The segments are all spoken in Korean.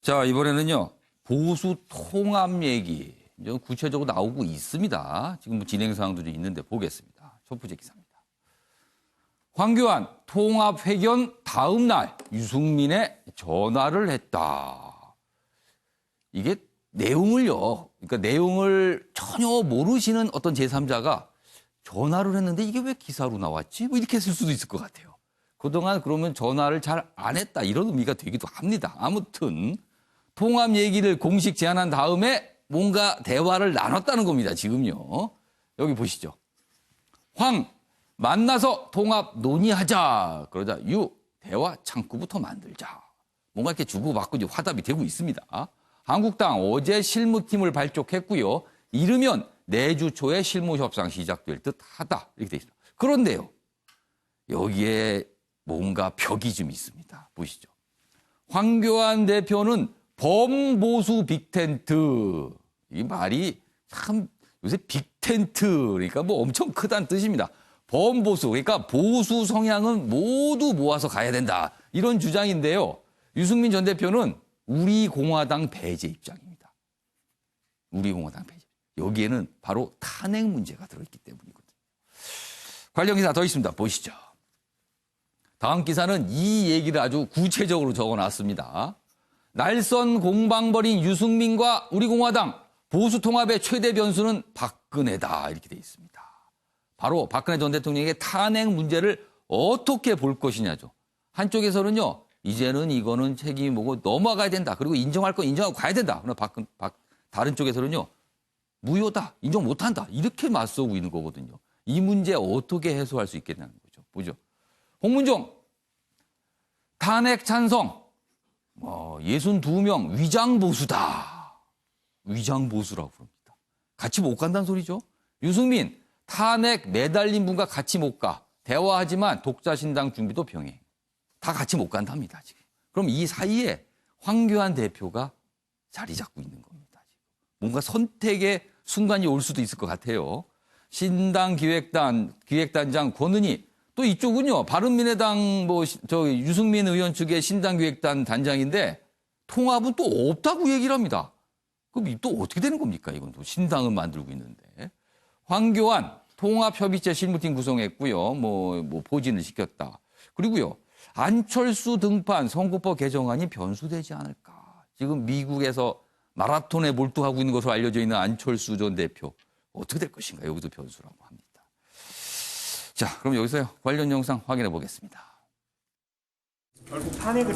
자, 이번에는요, 보수 통합 얘기 좀 구체적으로 나오고 있습니다. 지금 뭐 진행 사항도 좀 있는데 보겠습니다. 첫 번째 기사입니다. 황교안 통합 회견 다음 날 유승민에 전화를 했다. 이게 내용을요, 그러니까 내용을 전혀 모르시는 어떤 제3자가 전화를 했는데 이게 왜 기사로 나왔지? 뭐 이렇게 쓸 수도 있을 것 같아요. 그동안 그러면 전화를 잘 안 했다 이런 의미가 되기도 합니다. 아무튼 통합 얘기를 공식 제안한 다음에 뭔가 대화를 나눴다는 겁니다. 지금요. 여기 보시죠. 황 만나서 통합 논의하자. 그러자 유 대화 창구부터 만들자. 뭔가 이렇게 주고받고 이제 화답이 되고 있습니다. 한국당 어제 실무팀을 발족했고요. 이르면 내주 초에 실무 협상 시작될 듯하다. 이렇게 돼 있습니다. 그런데요. 여기에 뭔가 벽이 좀 있습니다. 보시죠. 황교안 대표는 범보수 빅텐트. 이 말이 참 요새 빅텐트 그러니까 뭐 엄청 크다는 뜻입니다. 범보수 그러니까 보수 성향은 모두 모아서 가야 된다. 이런 주장인데요. 유승민 전 대표는 우리공화당 배제 입장입니다. 우리공화당 배제. 여기에는 바로 탄핵 문제가 들어있기 때문이거든요. 관련 기사 더 있습니다. 보시죠. 다음 기사는 이 얘기를 아주 구체적으로 적어놨습니다. 날선 공방 벌인 유승민과 우리공화당 보수 통합의 최대 변수는 박근혜다. 이렇게 돼 있습니다. 바로 박근혜 전 대통령의 탄핵 문제를 어떻게 볼 것이냐죠. 한쪽에서는요. 이제는 이거는 책임이 뭐고 넘어가야 된다. 그리고 인정할 건 인정하고 가야 된다. 그러나 다른 쪽에서는요. 무효다. 인정 못한다. 이렇게 맞서고 있는 거거든요. 이 문제 어떻게 해소할 수 있겠냐는 거죠. 보죠. 홍문종 탄핵 찬성 62명 위장보수다. 위장보수라고 그럽니다. 같이 못 간다는 소리죠. 유승민 탄핵 매달린 분과 같이 못 가. 대화하지만 독자신당 준비도 병행. 다 같이 못 간답니다. 지금. 그럼 이 사이에 황교안 대표가 자리 잡고 있는 겁니다. 지금. 뭔가 선택의 순간이 올 수도 있을 것 같아요. 신당 기획단장 권은희 또 이쪽은요. 바른미래당 유승민 의원 측의 신당기획단 단장인데 통합은 또 없다고 얘기를 합니다. 그럼 또 어떻게 되는 겁니까? 이건 또 신당은 만들고 있는데. 황교안 통합협의체 실무팀 구성했고요. 뭐 포진을 시켰다. 그리고요. 안철수 등판 선거법 개정안이 변수되지 않을까. 지금 미국에서 마라톤에 몰두하고 있는 것으로 알려져 있는 안철수 전 대표. 어떻게 될 것인가. 여기도 변수라고 합니다. 자, 그럼 여기서 관련 영상 확인해 보겠습니다. 결국 탄핵을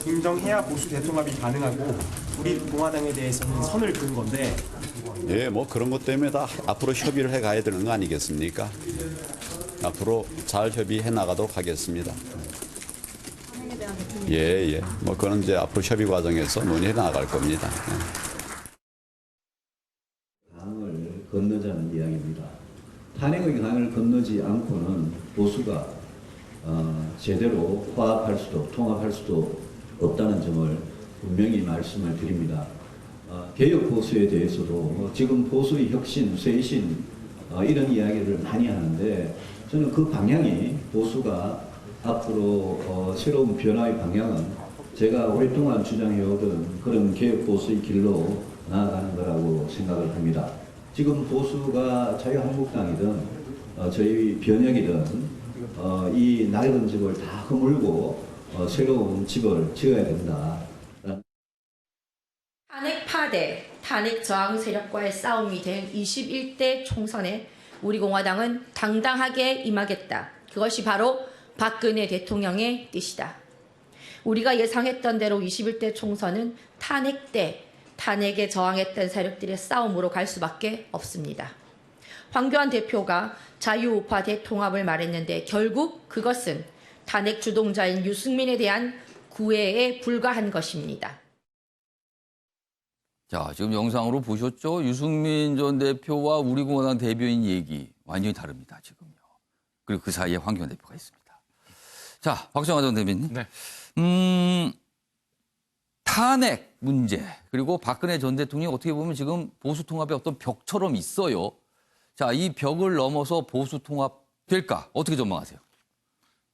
인정해야 보수 대통합이 가능하고 우리 공화당에 대해서는 선을 그은 건데. 예, 뭐 그런 것 때문에 다 앞으로 협의를 해 가야 되는 거 아니겠습니까? 앞으로 잘 협의해 나가도록 하겠습니다. 예. 뭐 그건 이제 앞으로 협의 과정에서 논의해 나갈 겁니다. 강을 건너자는 이야기입니다. 탄핵의 강을 건너지 않고는 보수가 제대로 화합할 수도 통합할 수도 없다는 점을 분명히 말씀을 드립니다. 개혁 보수에 대해서도 지금 보수의 혁신, 쇄신 이런 이야기를 많이 하는데 저는 그 방향이 보수가 앞으로 새로운 변화의 방향은 제가 오랫동안 주장해오던 그런 개혁 보수의 길로 나아가는 거라고 생각을 합니다. 지금 보수가 자유한국당이든 저희 변혁이든 이 낡은 집을 다 허물고 새로운 집을 지어야 된다. 탄핵 파대, 탄핵 저항 세력과의 싸움이 될 21대 총선에 우리 공화당은 당당하게 임하겠다. 그것이 바로 박근혜 대통령의 뜻이다. 우리가 예상했던 대로 21대 총선은 탄핵 때 탄핵에 저항했던 세력들의 싸움으로 갈 수밖에 없습니다. 황교안 대표가 자유우파 대통합을 말했는데 결국 그것은 탄핵 주동자인 유승민에 대한 구애에 불과한 것입니다. 자, 지금 영상으로 보셨죠? 유승민 전 대표와 우리공화당 대변인 얘기 완전히 다릅니다. 지금요. 그리고 그 사이에 황교안 대표가 있습니다. 자, 박정화 전 대변인. 네. 탄핵 문제 그리고 박근혜 전 대통령이 어떻게 보면 지금 보수 통합의 어떤 벽처럼 있어요. 자, 이 벽을 넘어서 보수 통합 될까? 어떻게 전망하세요?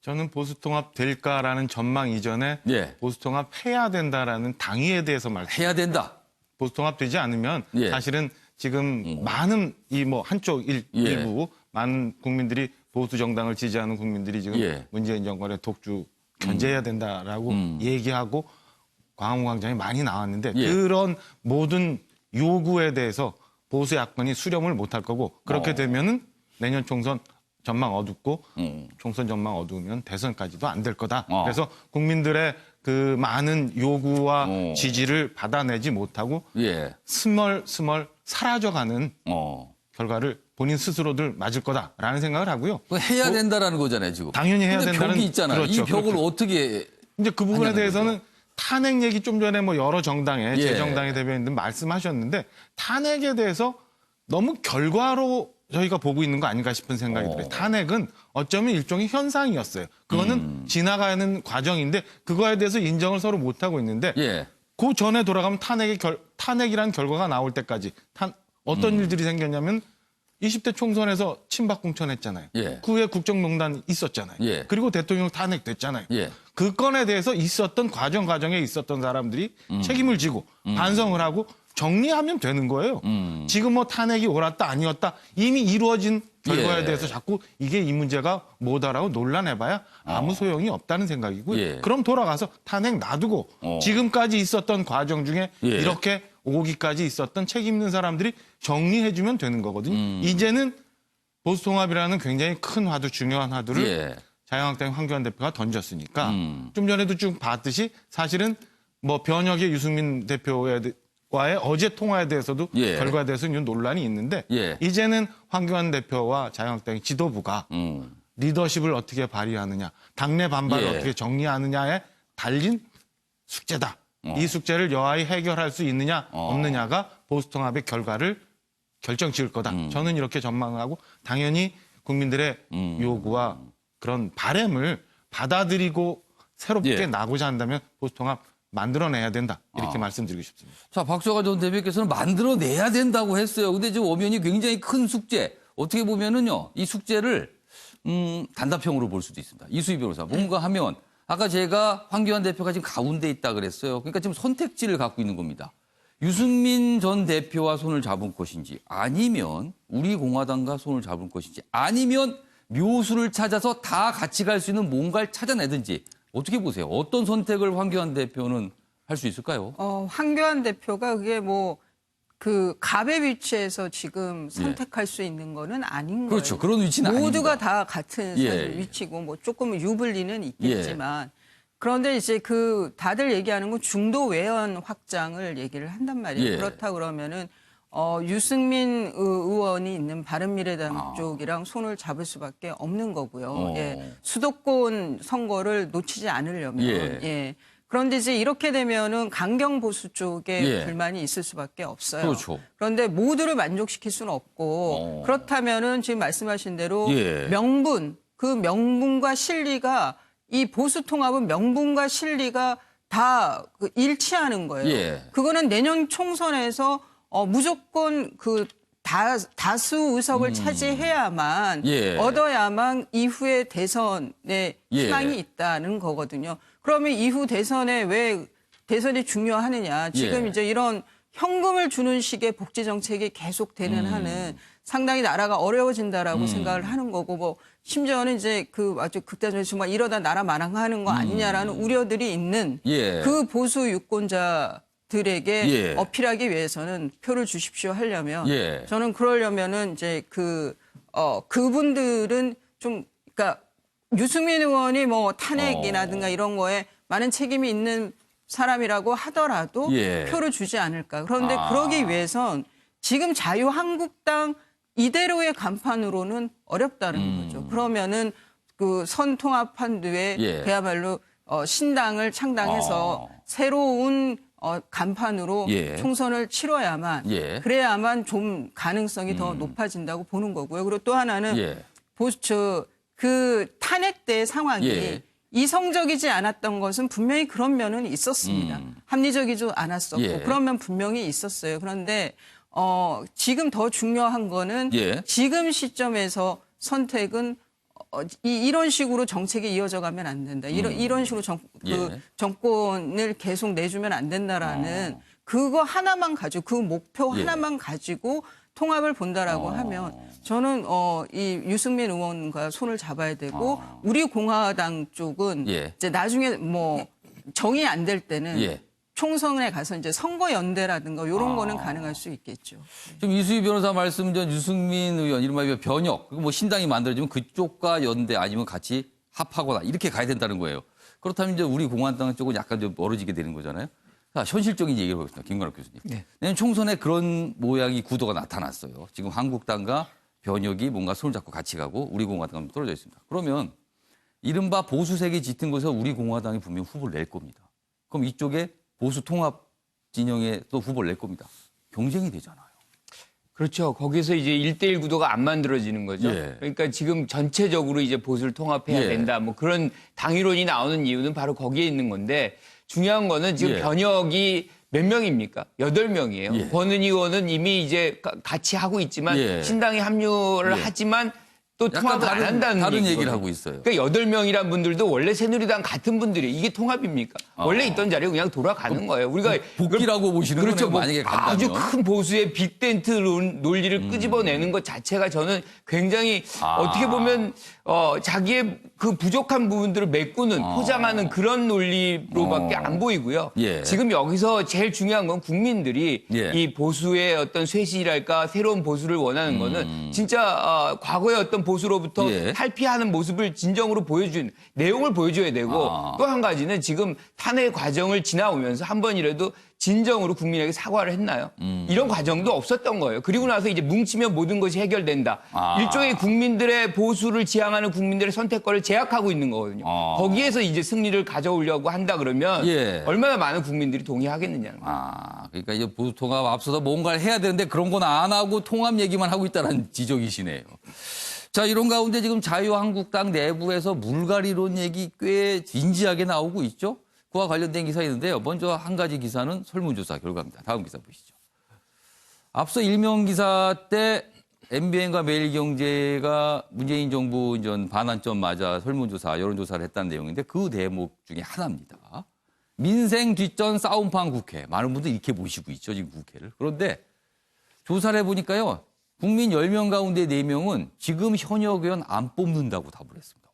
저는 보수통합 될까라는 전망 이전에 예. 보수통합 해야 된다라는 당위에 대해서 해야 된다. 보수통합 되지 않으면 예. 사실은 지금 많은 이 뭐 한쪽 일부 많은 국민들이 보수 정당을 지지하는 국민들이 지금 예. 문재인 정권의 독주 견제해야 된다라고 얘기하고 광화문광장에 많이 나왔는데 예. 그런 모든 요구에 대해서 보수 야권이 수렴을 못할 거고 그렇게 되면은 내년 총선 전망 어둡고 총선 전망 어두우면 대선까지도 안 될 거다. 그래서 국민들의 그 많은 요구와 지지를 받아내지 못하고 예. 스멀스멀 사라져가는 결과를 본인 스스로들 맞을 거다라는 생각을 하고요. 그거 해야 된다라는 거잖아요, 지금. 당연히 해야 근데 된다는 벽이 있잖아요. 그렇죠, 이 벽을 그렇죠. 어떻게 이제 그 부분에 하냐는 대해서는 거죠. 탄핵 얘기 좀 전에 뭐 여러 정당의 예. 제정당의 대변인들 말씀하셨는데 탄핵에 대해서 너무 결과로 저희가 보고 있는 거 아닌가 싶은 생각이 들어요. 탄핵은 어쩌면 일종의 현상이었어요. 그거는 지나가는 과정인데 그거에 대해서 인정을 서로 못하고 있는데 예. 그 전에 돌아가면 탄핵이라는 결과가 나올 때까지 어떤 일들이 생겼냐면 20대 총선에서 친박 공천했잖아요. 예. 그 후에 국정농단 있었잖아요. 예. 그리고 대통령 탄핵됐잖아요. 예. 그 건에 대해서 있었던 과정에 있었던 사람들이 책임을 지고 반성을 하고 정리하면 되는 거예요. 지금 뭐 탄핵이 옳았다 아니었다 이미 이루어진 결과에 예. 대해서 자꾸 이게 이 문제가 뭐다라고 논란해봐야 아무 소용이 없다는 생각이고요. 예. 그럼 돌아가서 탄핵 놔두고 지금까지 있었던 과정 중에 예. 이렇게 오기까지 있었던 책임 있는 사람들이 정리해주면 되는 거거든요. 이제는 보수통합이라는 굉장히 큰 화두, 중요한 화두를 예. 자유한국당의 황교안 대표가 던졌으니까 좀 전에도 쭉 봤듯이 사실은 뭐 변혁의 유승민 대표와의 어제 통화에 대해서도 예. 결과에 대해서는 논란이 있는데 예. 이제는 황교안 대표와 자유한국당의 지도부가 리더십을 어떻게 발휘하느냐, 당내 반발을 예. 어떻게 정리하느냐에 달린 숙제다. 이 숙제를 여하이 해결할 수 있느냐 없느냐가 보수통합의 결과를 결정 지을 거다. 저는 이렇게 전망하고 당연히 국민들의 요구와 그런 바램을 받아들이고 새롭게 예. 나고자 한다면 보수통합 만들어내야 된다. 이렇게 말씀드리고 싶습니다. 자, 박수가 전 대표께서는 만들어내야 된다고 했어요. 근데 지금 엄연히 굉장히 큰 숙제. 어떻게 보면은요, 이 숙제를, 단답형으로 볼 수도 있습니다. 이수희 변호사. 뭔가 하면, 아까 제가 황교안 대표가 지금 가운데 있다 그랬어요. 그러니까 지금 선택지를 갖고 있는 겁니다. 유승민 전 대표와 손을 잡을 것인지, 아니면 우리 공화당과 손을 잡을 것인지, 아니면 묘수를 찾아서 다 같이 갈 수 있는 뭔가를 찾아내든지, 어떻게 보세요? 어떤 선택을 황교안 대표는 할 수 있을까요? 황교안 대표가 그게 뭐 그 갑의 위치에서 지금 선택할 수 있는 거는 아닌 거예요. 그렇죠. 그런 위치는 모두가 아닙니다. 다 같은 예. 위치고 뭐 조금 유불리는 있겠지만 그런데 이제 그 다들 얘기하는 건 중도 외연 확장을 얘기를 한단 말이에요. 예. 그렇다 그러면은 유승민 의원이 있는 바른미래당 쪽이랑 손을 잡을 수밖에 없는 거고요. 예. 수도권 선거를 놓치지 않으려면. 예. 예. 그런데 이제 이렇게 되면은 강경 보수 쪽에 예. 불만이 있을 수밖에 없어요. 그렇죠. 그런데 모두를 만족시킬 수는 없고 그렇다면은 지금 말씀하신 대로 예. 그 명분과 실리가 이 보수 통합은 명분과 실리가 다 일치하는 거예요. 예. 그거는 내년 총선에서 무조건 그 다수 의석을 차지해야만 예. 얻어야만 이후에 대선에 희망이 예. 있다는 거거든요. 그러면 이후 대선에 왜 대선이 중요하느냐. 지금 예. 이제 이런 현금을 주는 식의 복지 정책이 계속되는 한은 상당히 나라가 어려워진다라고 생각을 하는 거고 뭐 심지어는 이제 그 아주 극단적으로 정말 이러다 나라 망하는 거 아니냐라는 우려들이 있는 예. 그 보수 유권자들에게 예. 어필하기 위해서는 표를 주십시오 하려면 예. 저는 그러려면은 이제 그분들은 좀 그러니까 유승민 의원이 뭐 탄핵이라든가 이런 거에 많은 책임이 있는 사람이라고 하더라도 예. 표를 주지 않을까. 그런데 아. 그러기 위해선 지금 자유한국당 이대로의 간판으로는 어렵다는 거죠. 그러면은 그 선통합판도에 예. 그야말로 신당을 창당해서 새로운 간판으로 예. 총선을 치러야만 예. 그래야만 좀 가능성이 더 높아진다고 보는 거고요. 그리고 또 하나는 예. 그 탄핵 때 상황이 예. 이성적이지 않았던 것은 분명히 그런 면은 있었습니다. 합리적이지 않았었고 예. 그런 면 분명히 있었어요. 그런데 지금 더 중요한 거는 예. 지금 시점에서 선택은 이런 식으로 정책이 이어져 가면 안 된다. 이런 식으로 예. 정권을 계속 내주면 안 된다라는 그거 하나만 가지고 그 목표 예. 하나만 가지고 통합을 본다라고 하면 저는 이 유승민 의원과 손을 잡아야 되고 우리 공화당 쪽은 예. 이제 나중에 뭐 정이 안 될 때는 예. 총선에 가서 이제 선거 연대라든가 이런 거는 가능할 수 있겠죠. 지금 이수희 변호사 말씀 전 유승민 의원 이른바 변혁 그리고 뭐 신당이 만들어지면 그쪽과 연대 아니면 같이 합하거나 이렇게 가야 된다는 거예요. 그렇다면 이제 우리 공화당 쪽은 약간 좀 멀어지게 되는 거잖아요. 자, 현실적인 얘기를 해보겠습니다. 김관옥 교수님. 네. 내년 총선에 그런 모양이 구도가 나타났어요. 지금 한국당과 변혁이 뭔가 손을 잡고 같이 가고 우리 공화당은 떨어져 있습니다. 그러면 이른바 보수색이 짙은 곳에서 우리 공화당이 분명 후보를 낼 겁니다. 그럼 이쪽에 보수 통합 진영에 또 후보를 낼 겁니다. 경쟁이 되잖아요. 그렇죠. 거기서 이제 1대1 구도가 안 만들어지는 거죠. 예. 그러니까 지금 전체적으로 이제 보수를 통합해야 예. 된다. 뭐 그런 당위론이 나오는 이유는 바로 거기에 있는 건데 중요한 거는 지금 예. 변혁이 몇 명입니까? 8명이에요. 예. 권은희 의원은 이미 이제 같이 하고 있지만 예. 신당에 합류를 예. 하지만 또 약간 통합을 안 한다는 다른 얘기를 얘기거든요. 하고 있어요. 그러니까 8명이란 분들도 원래 새누리당 같은 분들이 이게 통합입니까? 원래 있던 자리에 그냥 돌아가는 거예요. 우리가 복귀라고 보시는 그렇죠. 거네요, 만약에 간다면. 음. 아주 큰 보수의 빅텐트 논리를 끄집어내는 것 자체가 저는 굉장히 어떻게 보면 자기의 그 부족한 부분들을 메꾸는 포장하는 그런 논리로밖에 안 보이고요. 예. 지금 여기서 제일 중요한 건 국민들이 예. 이 보수의 어떤 쇄신이랄까 새로운 보수를 원하는 거는 진짜 과거의 어떤 보수로부터 예. 탈피하는 모습을 진정으로 보여준 내용을 보여줘야 되고 또 한 가지는 지금 탄핵 과정을 지나오면서 한 번이라도 진정으로 국민에게 사과를 했나요? 이런 과정도 없었던 거예요. 그리고 나서 이제 뭉치면 모든 것이 해결된다. 일종의 국민들의 보수를 지향하는 국민들의 선택권을 제약하고 있는 거거든요. 거기에서 이제 승리를 가져오려고 한다 그러면 예. 얼마나 많은 국민들이 동의하겠느냐는 거예요. 그러니까 이제 보수 통합 앞서서 뭔가를 해야 되는데 그런 건 안 하고 통합 얘기만 하고 있다는 지적이시네요. 자, 이런 가운데 지금 자유한국당 내부에서 물갈이론 얘기 꽤 진지하게 나오고 있죠. 그와 관련된 기사 있는데요. 먼저 한 가지 기사는 설문조사 결과입니다. 다음 기사 보시죠. 앞서 일명 기사 때 MBN과 매일경제가 문재인 정부 전 반환점 맞아 설문조사, 여론조사를 했다는 내용인데 그 대목 중에 하나입니다. 민생 뒷전 싸움판 국회. 많은 분들이 이렇게 보시고 있죠, 지금 국회를. 그런데 조사를 해보니까요. 국민 10명 가운데 4명은 지금 현역 의원 안 뽑는다고 답을 했습니다.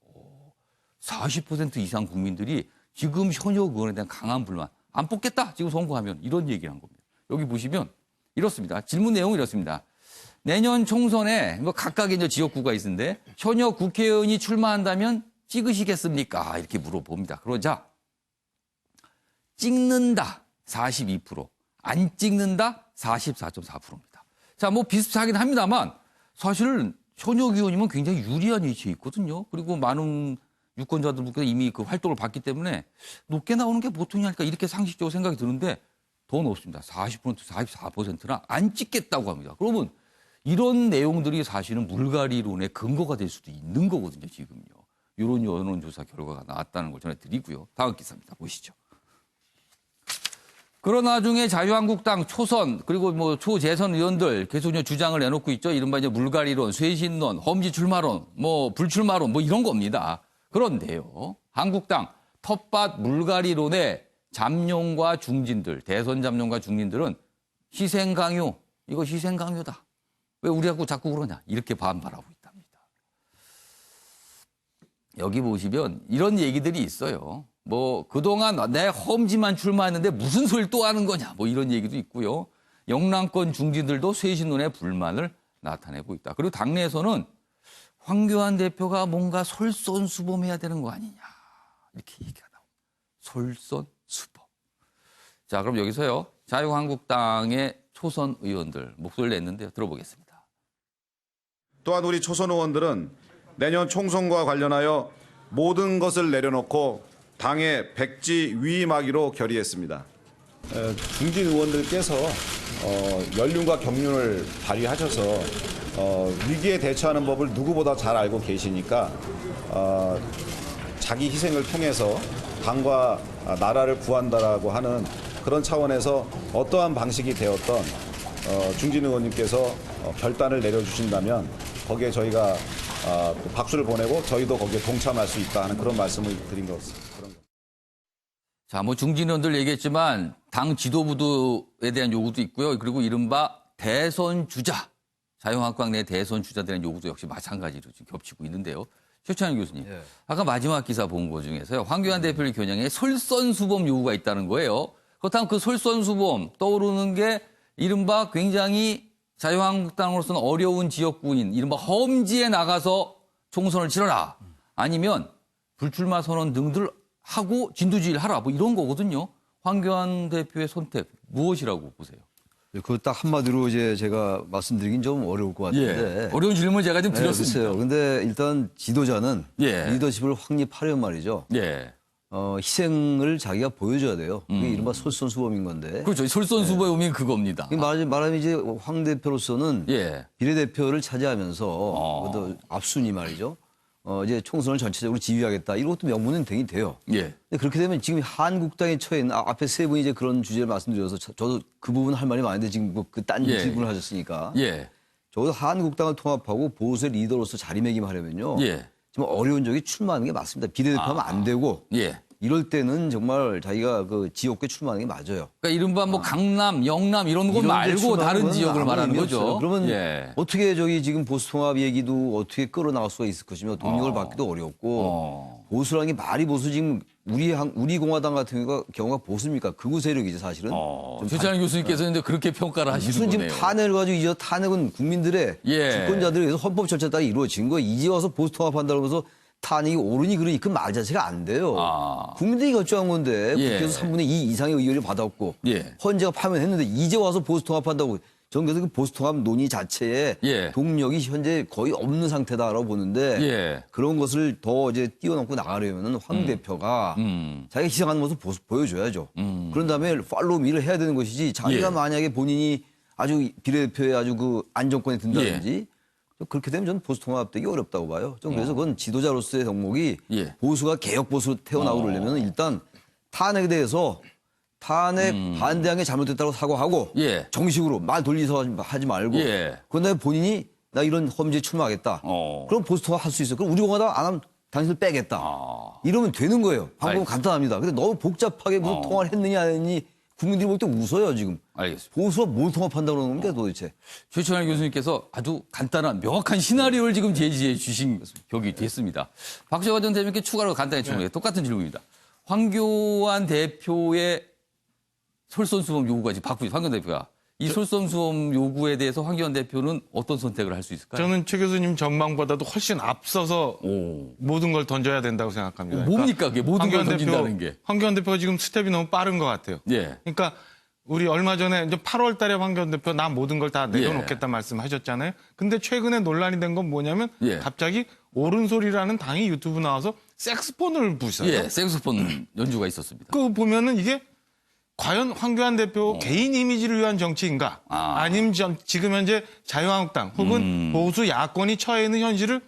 40% 이상 국민들이 지금 현역 의원에 대한 강한 불만, 안 뽑겠다, 지금 선거하면 이런 얘기를 한 겁니다. 여기 보시면 이렇습니다. 질문 내용이 이렇습니다. 내년 총선에 뭐 각각의 이제 지역구가 있는데 현역 국회의원이 출마한다면 찍으시겠습니까? 이렇게 물어봅니다. 그러자 찍는다 42%, 안 찍는다 44.4%입니다. 자, 뭐 비슷하긴 합니다만 사실은 현역 의원이면 굉장히 유리한 위치에 있거든요. 그리고 많은 유권자들께서 이미 그 활동을 봤기 때문에 높게 나오는 게 보통이 아닐까 이렇게 상식적으로 생각이 드는데 더 높습니다. 40%, 44%나 안 찍겠다고 합니다. 그러면 이런 내용들이 사실은 물갈이론의 근거가 될 수도 있는 거거든요, 지금요. 이런 여론조사 결과가 나왔다는 걸 전해드리고요. 다음 기사입니다. 보시죠. 그러나 나중에 자유한국당 초선 그리고 뭐 초재선 의원들 계속 주장을 내놓고 있죠. 이른바 이제 물갈이론, 쇄신론, 험지 출마론, 뭐 불출마론 뭐 이런 겁니다. 그런데요, 한국당 텃밭 물갈이론의 잠룡과 중진들, 대선 잠룡과 중진들은 희생 강요, 이거 희생 강요다. 왜 우리하고 자꾸 그러냐 이렇게 반발하고 있답니다. 여기 보시면 이런 얘기들이 있어요. 뭐 그동안 내 험지만 출마했는데 무슨 소리를 또 하는 거냐 뭐 이런 얘기도 있고요. 영남권 중진들도 쇄신론의 불만을 나타내고 있다. 그리고 당내에서는 황교안 대표가 뭔가 솔선수범해야 되는 거 아니냐 이렇게 얘기가 나옵니다. 솔선수범. 자, 그럼 여기서요. 자유한국당의 초선 의원들 목소리를 냈는데요. 들어보겠습니다. 또한 우리 초선 의원들은 내년 총선과 관련하여 모든 것을 내려놓고 당의 백지 위임하기로 결의했습니다. 중진 의원들께서 연륜과 경륜을 발휘하셔서 위기에 대처하는 법을 누구보다 잘 알고 계시니까 자기 희생을 통해서 당과 나라를 구한다라고 하는 그런 차원에서 어떠한 방식이 되었던 중진 의원님께서 결단을 내려주신다면 거기에 저희가 또 박수를 보내고 저희도 거기에 동참할 수 있다 하는 그런 말씀을 드린 것 같습니다. 자, 뭐 중진원들 얘기했지만 당 지도부에 대한 요구도 있고요. 그리고 이른바 대선 주자, 자유한국당 내 대선 주자들에 대한 요구도 역시 마찬가지로 지금 겹치고 있는데요. 최찬현 교수님, 아까 마지막 기사 본 거 중에서요. 황교안 대표를 겨냥해 솔선수범 요구가 있다는 거예요. 그렇다면 그 솔선수범 떠오르는 게 이른바 굉장히 자유한국당으로서는 어려운 지역구인 이른바 험지에 나가서 총선을 치러라. 아니면 불출마 선언 등들 하고 진두지휘를 하라. 뭐 이런 거거든요. 황교안 대표의 선택 무엇이라고 보세요? 그거 딱 한마디로 이제 제가 말씀드리긴 좀 어려울 것 같은데. 예. 어려운 질문 제가 좀 드렸습니다. 글쎄요. 근데 일단 지도자는 예. 리더십을 확립하려면 말이죠. 예. 희생을 자기가 보여줘야 돼요. 그게 이른바 솔선수범인 건데. 그렇죠. 솔선수범의 의미는 그겁니다. 말하면 이제 황 대표로서는 예. 비례대표를 차지하면서 또 앞순위 말이죠. 이제 총선을 전체적으로 지휘하겠다. 이것도 명분은 되긴 돼요. 예. 근데 그렇게 되면 지금 한국당에 처해 있는 앞에 세 분이 이제 그런 주제를 말씀드려서 저도 그 부분 할 말이 많은데 지금 딴 예. 질문을 하셨으니까. 예. 적어도 한국당을 통합하고 보수의 리더로서 자리매김하려면요. 예. 지금 어려운 적이 출마하는 게 맞습니다. 비례대표하면 안 되고. 예. 이럴 때는 정말 자기가 그 지역구에 출마하는 게 맞아요. 그러니까 이른바 뭐 강남, 영남 이런 곳 이런 데 말고 출마하는 다른 건 지역을 아무 말하는 의미 거죠. 없어요. 그러면 예. 어떻게 저기 지금 보수통합 얘기도 어떻게 끌어나갈 수가 있을 것이며 동력을 받기도 어렵고 보수라는 게 말이 보수 지금 우리 공화당 같은 경우가 보수입니까? 극우 세력이죠 사실은. 최찬현 교수님께서는 이제 그렇게 평가를 하시는 무슨 지금 거네요. 탄핵을 가지고 이제 탄핵은 국민들의 예. 주권자들에 의해서 헌법 절차에 따라 이루어진 거예요. 이제 와서 보수통합한다고 해서 탄핵이 옳으니 그러니 그 말 자체가 안 돼요. 국민들이 결정한 건데 예. 국회에서 3분의 2 이상의 의결을 받았고 예. 헌재가 파면했는데 이제 와서 보수통합한다고 저는 그래서 그 보수통합 논의 자체에 예. 동력이 현재 거의 없는 상태다라고 보는데 예. 그런 것을 더 이제 뛰어넘고 나가려면 황 대표가 자기가 희생하는 모습 보여줘야죠. 그런 다음에 팔로우미를 해야 되는 것이지 자기가 예. 만약에 본인이 아주 비례대표에 아주 그 안정권에 든다든지 그렇게 되면 저는 보수통합되기 어렵다고 봐요. 좀 그래서 그건 지도자로서의 덕목이 예. 보수가 개혁보수로 태어나고 그러려면 일단 탄핵에 대해서 탄핵 반대한 게 잘못됐다고 사과하고 예. 정식으로 말 돌리서 하지 말고 예. 그다음에 본인이 나 이런 험지에 출마하겠다. 그럼 보수통합 할 수 있어요. 그럼 우리 공화당 안 하면 당신을 빼겠다. 이러면 되는 거예요. 방법은 간단합니다. 근데 너무 복잡하게 무슨 통화를 했느냐 안 했느니 국민들이 볼 때 웃어요 지금. 알겠습니다. 보수가 뭘 통합한다고 그러는 게 도대체. 최찬현 교수님께서 아주 간단한 명확한 시나리오를 지금 제시해 주신 격이 됐습니다. 박재화 전 대표님께 추가로 간단히 질문해요. 똑같은 질문입니다. 황교안 대표의 솔선수범 요구가 지금 바꾸죠. 황교안 대표가. 이 솔선수범 요구에 대해서 황교안 대표는 어떤 선택을 할 수 있을까요? 저는 최 교수님 전망보다도 훨씬 앞서서 모든 걸 던져야 된다고 생각합니다. 뭡니까 그게 모든 걸 던진다는 게. 황교안 대표가 지금 스텝이 너무 빠른 것 같아요. 예. 그러니까 우리 얼마 전에 이제 8월 달에 황교안 대표 나 모든 걸 다 내려놓겠다 말씀하셨잖아요. 근데 최근에 논란이 된 건 뭐냐면 예. 갑자기 옳은소리라는 당이 유튜브 나와서 색스폰을 부셔요. 예, 색소폰 연주가 있었습니다. 그거 보면은 이게 과연 황교안 대표 개인 이미지를 위한 정치인가? 아니면 지금 현재 자유한국당 혹은 보수 야권이 처해 있는 현실을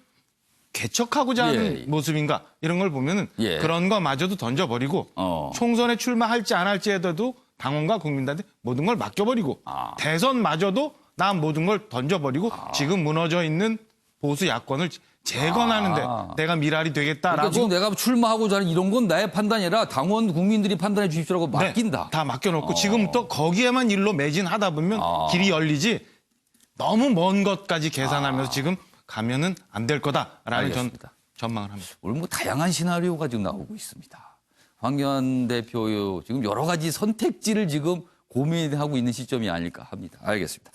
개척하고자 하는 모습인가? 이런 걸 보면은 그런 거마저도 던져버리고 총선에 출마할지 안 할지에도 당원과 국민들한테 모든 걸 맡겨버리고 대선마저도 나 모든 걸 던져버리고 지금 무너져 있는 보수 야권을 재건하는데 내가 미랄이 되겠다라고. 그러니까 내가 출마하고자 하는 이런 건 나의 판단이 아니라 당원 국민들이 판단해 주십시오라고 맡긴다. 다 맡겨놓고 지금부터 거기에만 일로 매진하다 보면 길이 열리지 너무 먼 것까지 계산하면서 지금 가면은 안 될 거다라는 전 전망을 합니다. 오늘 뭐 다양한 시나리오가 지금 나오고 있습니다. 황교안 대표 지금 여러 가지 선택지를 지금 고민하고 있는 시점이 아닐까 합니다. 알겠습니다.